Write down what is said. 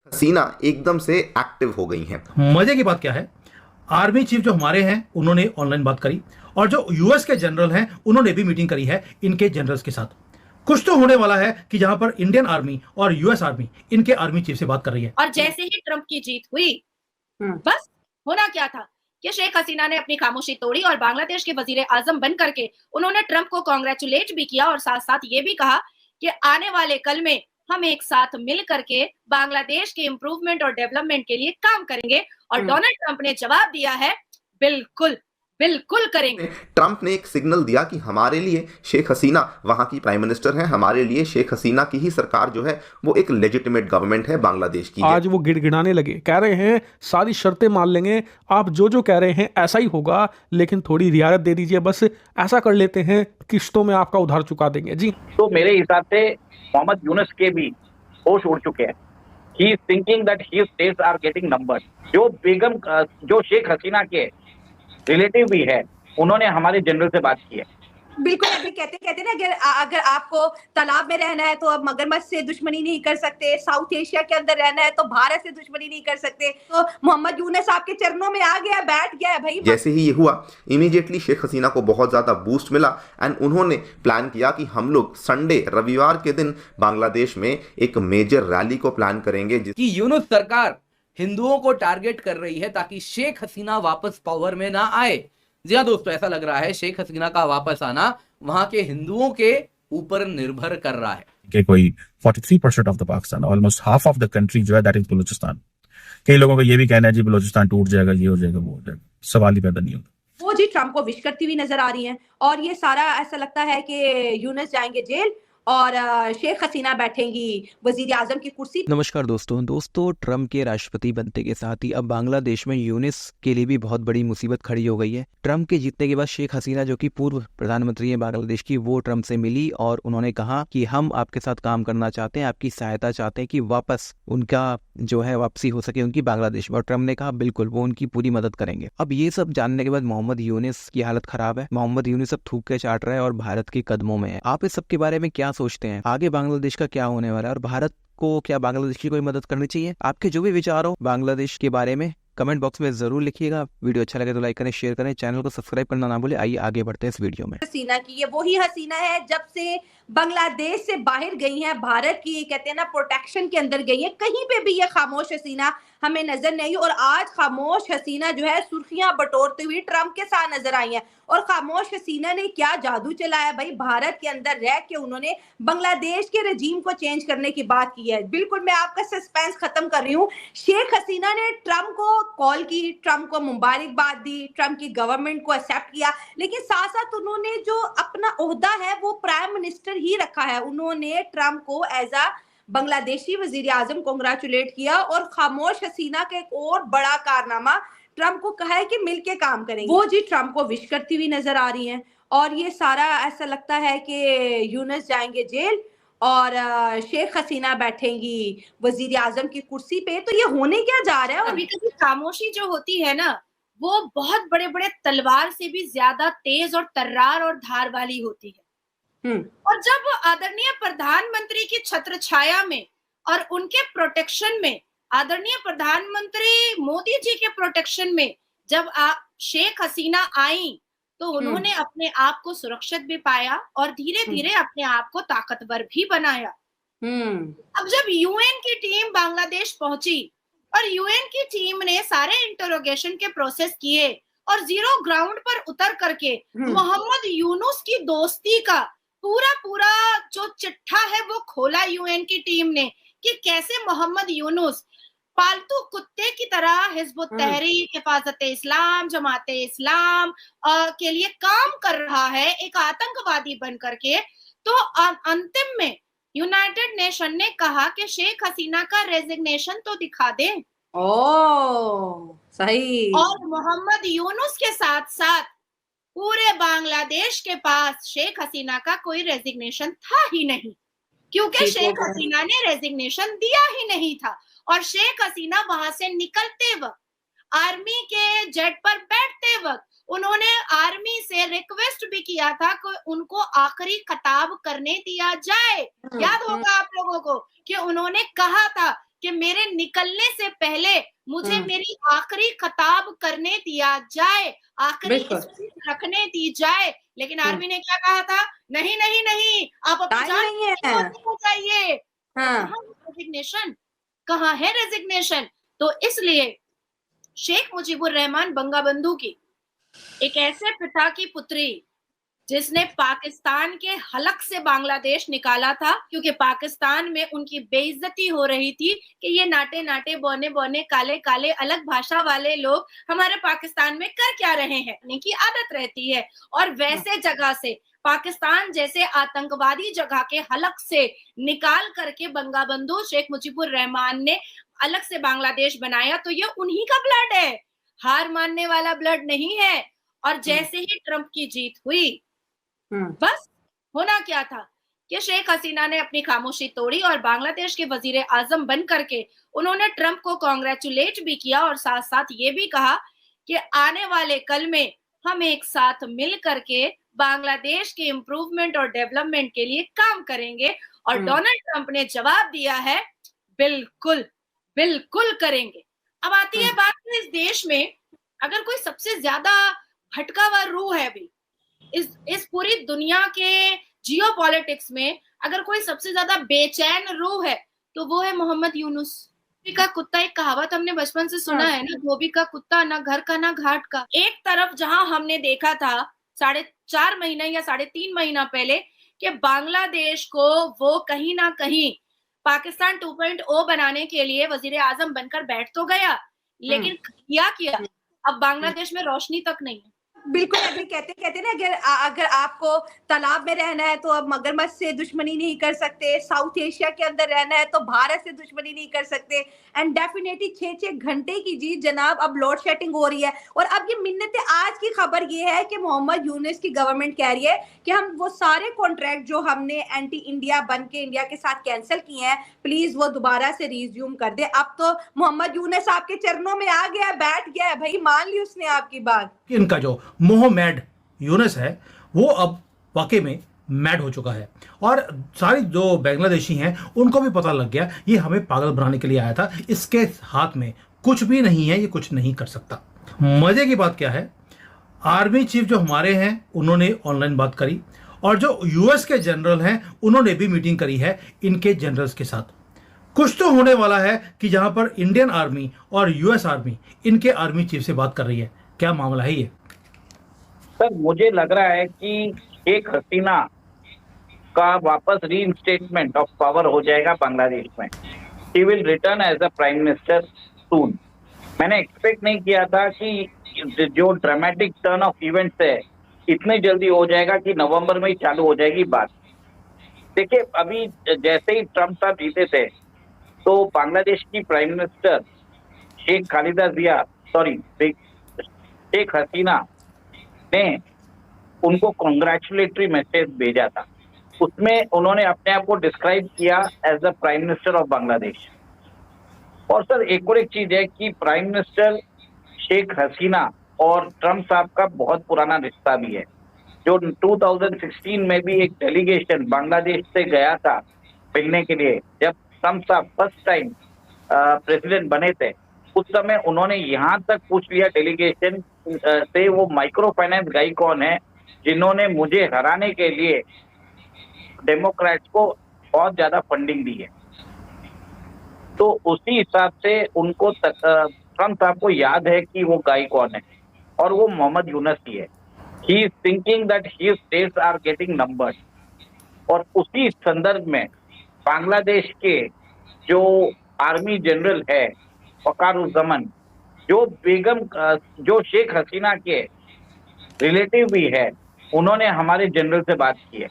हसीना एकदम से एक्टिव हो गई हैं। मजे की बात क्या है, आर्मी चीफ जो हमारे हैं उन्होंने ऑनलाइन बात करी, और जो यूएस के जनरल हैं उन्होंने भी मीटिंग करी है इनके जनरल्स के साथ। कुछ तो होने वाला है कि जहां पर इंडियन आर्मी और यूएस आर्मी इनके आर्मी चीफ से बात कर रही है। और जैसे ही ट्रंप की जीत हुई, बस होना क्या था कि शेख हसीना ने अपनी खामोशी तोड़ी और बांग्लादेश के वजीर आजम बन करके उन्होंने ट्रंप को कांग्रेचुलेट भी किया और साथ साथ ये भी कहा कि आने वाले कल में हम एक साथ मिल करके बांग्लादेश के इंप्रूवमेंट और डेवलपमेंट के लिए काम करेंगे। और डोनाल्ड ट्रंप ने जवाब दिया है, बिल्कुल बिल्कुल करेंगे। ट्रंप ने एक सिग्नल दिया कि हमारे लिए शेख हसीना वहां की प्राइम मिनिस्टर हैं, हमारे लिए शेख हसीना की ही सरकार जो है वो एक लेजिटिमेट गवर्नमेंट है बांग्लादेश की। आज वो गिड़गिड़ाने लगे, कह रहे हैं सारी शर्तें मान लेंगे, आप जो जो कह रहे हैं ऐसा ही होगा, लेकिन थोड़ी रियायत दे दीजिए, बस ऐसा कर लेते हैं, किश्तों में आपका उधार चुका देंगे। जी तो मेरे हिसाब से मोहम्मद यूनुस के भी होश उड़ चुके हैं। He is thinking that his states are getting numbered. जो शेख हसीना के रिलेटिव भी है, उन्होंने हमारे जनरल से बात की है। बिल्कुल, अभी कहते ना अगर आपको तालाब में रहना है तो आप मगरमच्छ से दुश्मनी नहीं कर सकते, साउथ एशिया के अंदर रहना है तो भारत से दुश्मनी नहीं कर सकते। तो मोहम्मद यूनुस आपके चरणों में आ गया, बैठ गया है भाई। जैसे ही ये हुआ, इमीडिएटली शेख हसीना को बहुत ज्यादा बूस्ट मिला एंड उन्होंने प्लान किया कि हम लोग संडे रविवार के दिन बांग्लादेश में एक मेजर रैली को प्लान करेंगे। कि यूनुस सरकार हिंदुओं को टारगेट कर रही है ताकि शेख हसीना वापस पावर में ना आए। जी हाँ दोस्तों, ऐसा लग रहा है शेख हसीना का वापस आना वहां के हिंदुओं के ऊपर निर्भर कर रहा है। कि कोई 43% of the Pakistan, almost half of the country जो है दैट इज बलूचिस्तान। कई लोगों का ये भी कहना है जी बलूचिस्तान टूट जाएगा, ये हो जाएगा, वो हो जाएगा, सवाल ही पैदा नहीं होता। वो जी ट्रंप को विश करती हुई नजर आ रही हैं और ये सारा ऐसा लगता है कि यूनुस जाएंगे जेल और शेख हसीना बैठेंगी वजीर आजम की कुर्सी। नमस्कार दोस्तों, ट्रम्प के राष्ट्रपति बनते के साथ ही अब बांग्लादेश में यूनुस के लिए भी बहुत बड़ी मुसीबत खड़ी हो गई है। ट्रम्प के जीतने के बाद शेख हसीना जो कि पूर्व प्रधानमंत्री है बांग्लादेश की, वो ट्रम्प से मिली और उन्होंने कहा कि हम आपके साथ काम करना चाहते हैं, आपकी सहायता चाहते हैं कि वापस उनका जो है वापसी हो सके उनकी बांग्लादेश में। और ट्रम्प ने कहा बिल्कुल वो उनकी पूरी मदद करेंगे। अब ये सब जानने के बाद मोहम्मद यूनुस की हालत खराब है। मोहम्मद यूनुस अब थूक के चाट रहा है और भारत के कदमों में है। आप इस सब के बारे में क्या सोचते हैं? आगे बांग्लादेश का क्या होने वाला है और भारत को क्या बांग्लादेश की कोई मदद करनी चाहिए? आपके जो भी विचार हो बांग्लादेश के बारे में कमेंट बॉक्स में जरूर लिखिएगा। वीडियो अच्छा लगे तो लाइक करें, शेयर करें, चैनल को सब्सक्राइब करना ना भूले। आइए आगे बढ़ते हैं इस वीडियो में। हसीना की ये वही हसीना है जब से बांग्लादेश से बाहर गई है, भारत की कहते हैं ना प्रोटेक्शन के अंदर गई है। कहीं पे भी ये खामोश हसीना हमें नजर नहीं। और आज खामोश हसीना जो है सुर्खियां बटोरते हुए ट्रंप के साथ नजर आई है। और खामोश हसीना ने क्या जादू चलाया भाई, भारत के अंदर रह के उन्होंने बांग्लादेश के रजीम को चेंज करने की बात की है। बिल्कुल, मैं आपका सस्पेंस खत्म कर रही हूँ। शेख हसीना ने ट्रंप को कॉल की, ट्रंप को मुबारकबाद दी, ट्रंप की गवर्नमेंट को एक्सेप्ट किया, लेकिन साथ साथ उन्होंने जो अपना ओहदा है वो प्राइम मिनिस्टर ही रखा है। उन्होंने ट्रंप को एज अ बांग्लादेशी वजीर आजम कांग्रेचुलेट किया। और खामोश हसीना का एक और बड़ा कारनामा, ट्रंप को कहा है कि मिलके काम करेंगे। वो जी ट्रंप को विश करती हुई नजर आ रही हैं और ये सारा ऐसा लगता है कि यूनुस जाएंगे जेल और शेख हसीना बैठेंगी वजीर आजम की कुर्सी पे। तो ये होने क्या जा रहा है? कभी कभी खामोशी जो होती है ना, वो बहुत बड़े बड़े तलवार से भी ज्यादा तेज और तर्रार और धार वाली होती है। और जब आदरणीय प्रधानमंत्री की छत्र छाया में और उनके प्रोटेक्शन में, आदरणीय प्रधानमंत्री मोदी जी के प्रोटेक्शन में जब शेख हसीना आई, तो उन्होंने अपने आप को सुरक्षित भी पाया और धीरे धीरे अपने आप को ताकतवर भी बनाया। अब जब यूएन की टीम बांग्लादेश पहुंची और यूएन की टीम ने सारे इंटरोगेशन के प्रोसेस किए और जीरो ग्राउंड पर उतर करके मोहम्मद यूनुस की दोस्ती का पूरा जो चिट्ठा है वो खोला यूएन की टीम ने कि कैसे मोहम्मद यूनुस पालतू कुत्ते की तरह हिजबुत तहरीक, हिफाजते इस्लाम, जमाते इस्लाम के लिए काम कर रहा है एक आतंकवादी बन करके। तो अंतिम में यूनाइटेड नेशन ने कहा कि शेख हसीना का रेजिग्नेशन तो दिखा दे। सही। और मोहम्मद यूनुस के साथ साथ पूरे बांग्लादेश के पास शेख हसीना का कोई रेजिग्नेशन था ही नहीं, क्योंकि शेख हसीना ने रेजिग्नेशन दिया ही नहीं था। और शेख हसीना वहां से निकलते वक्त, आर्मी के जेट पर बैठते वक्त उन्होंने आर्मी से रिक्वेस्ट भी किया था कि उनको आखिरी खिताब करने दिया जाए। याद होगा आप लोगों को कि उन्होंने कहा था कि मेरे निकलने से पहले मुझे मेरी आखिरी खिताब करने दिया जाए, आखिरी स्पीच रखने दी जाए। लेकिन आर्मी ने क्या कहा था? नहीं नहीं नहीं, आप अपनी जान हो जाइए। कहाँ रेजिग्नेशन, कहाँ है रेजिग्नेशन? तो इसलिए शेख मुजीबुर रहमान बंगाबंधु की एक ऐसे पिता की पुत्री जिसने पाकिस्तान के हलक से बांग्लादेश निकाला था, क्योंकि पाकिस्तान में उनकी बेइज्जती हो रही थी कि ये नाटे नाटे बौने बौने काले काले अलग भाषा वाले लोग हमारे पाकिस्तान में कर क्या रहे हैं, इनकी आदत रहती है। और वैसे जगह से, पाकिस्तान जैसे आतंकवादी जगह के हलक से निकाल करके बंगाबंधु शेख मुजीबुर रहमान ने अलग से बांग्लादेश बनाया। तो ये उन्हीं का ब्लड है, हार मानने वाला ब्लड नहीं है। और जैसे ही ट्रंप की जीत हुई, बस होना क्या था कि शेख हसीना ने अपनी खामोशी तोड़ी और बांग्लादेश के वजीर आजम बन करके उन्होंने ट्रंप को कांग्रेचुलेट भी किया और साथ साथ ये भी कहा कि आने वाले कल में हम एक साथ मिल करके बांग्लादेश के इम्प्रूवमेंट और डेवलपमेंट के लिए काम करेंगे। और डोनाल्ड ट्रंप ने जवाब दिया है, बिल्कुल बिल्कुल करेंगे। अब आती है बात कि इस देश में अगर कोई सबसे ज्यादा भटका हुआ रूह है अभी इस पूरी दुनिया के जियोपॉलिटिक्स में, अगर कोई सबसे ज्यादा बेचैन रूह है तो वो है मोहम्मद यूनुस। धोबी का कुत्ता, एक कहावत हमने बचपन से सुना है ना, धोबी का कुत्ता ना घर का ना घाट का। एक तरफ जहां हमने देखा था 4.5 महीना या 3.5 महीना पहले कि बांग्लादेश को वो कहीं ना कहीं पाकिस्तान 2.0 बनाने के लिए वजीर आजम बनकर बैठ तो गया, लेकिन किया अब बांग्लादेश में रोशनी तक नहीं है। बिल्कुल अभी कहते ना, अगर आपको तालाब में रहना है तो अब मगरमच्छ से दुश्मनी नहीं कर सकते, साउथ एशिया के अंदर रहना है तो भारत से दुश्मनी नहीं कर सकते। एंड डेफिनेटली 6-6 घंटे की जीत जनाब, अब लोड शेडिंग हो रही है। और अब ये मिन्नतें, आज की खबर ये है कि मोहम्मद यूनुस की गवर्नमेंट कह रही है कि हम वो सारे कॉन्ट्रैक्ट जो हमने एंटी इंडिया बन के इंडिया के साथ कैंसिल किए हैं, प्लीज वो दोबारा से रिज्यूम कर दे। अब तो मोहम्मद यूनुस आपके चरणों में आ गया, बैठ गया है भाई, मान ली उसने आपकी बात। इनका जो मोहम्मद यूनुस है वो अब वाकई में मैड हो चुका है और सारी जो बांग्लादेशी हैं उनको भी पता लग गया ये हमें पागल बनाने के लिए आया था, इसके हाथ में कुछ भी नहीं है, ये कुछ नहीं कर सकता। मजे की बात क्या है, आर्मी चीफ जो हमारे हैं उन्होंने ऑनलाइन बात करी और जो यूएस के जनरल हैं उन्होंने भी मीटिंग करी है इनके जनरल्स के साथ। कुछ तो होने वाला है कि जहां पर इंडियन आर्मी और यूएस आर्मी इनके आर्मी चीफ से बात कर रही है। क्या मामला है ये? सर मुझे लग रहा है कि शेख हसीना का वापस रीइंस्टेटमेंट ऑफ पावर हो जाएगा बांग्लादेश में। She will return as a prime minister soon. मैंने एक्सपेक्ट नहीं किया था कि जो ड्रामेटिक टर्न ऑफ इवेंट्स है इतने जल्दी हो जाएगा कि नवंबर में ही चालू हो जाएगी बात। देखिए अभी जैसे ही ट्रंप साहब जीते थे तो बांग्लादेश की प्राइम मिनिस्टर शेख हसीना ने उनको कॉन्ग्रेचुलेटरी मैसेज भेजा था। उसमें उन्होंने अपने आप को डिस्क्राइब किया as the prime minister of Bangladesh. और सर एक और एक चीज है कि प्राइम मिनिस्टर शेख हसीना और ट्रंप साहब का बहुत पुराना रिश्ता भी है। जो 2016 में भी एक डेलीगेशन बांग्लादेश से गया था मिलने के लिए, जब ट्रंप साहब फर्स्ट टाइम प्रेसिडेंट बने थे, उस समय उन्होंने यहाँ तक पूछ लिया डेलीगेशन से वो माइक्रो फाइनेंस गाई कौन है जिन्होंने मुझे हराने के लिए डेमोक्रेट्स को बहुत ज्यादा फंडिंग दी है। तो उसी हिसाब से उनको ट्रंप साहब को याद है कि वो गाई कौन है और वो मोहम्मद यूनुस ही है। He is thinking that his states are getting numbered. और उसी संदर्भ में बांग्लादेश के जो आर्मी जनरल है वकारुज्जमान, जो शेख हसीना के रिलेटिव भी है, उन्होंने हमारे जनरल से बात की है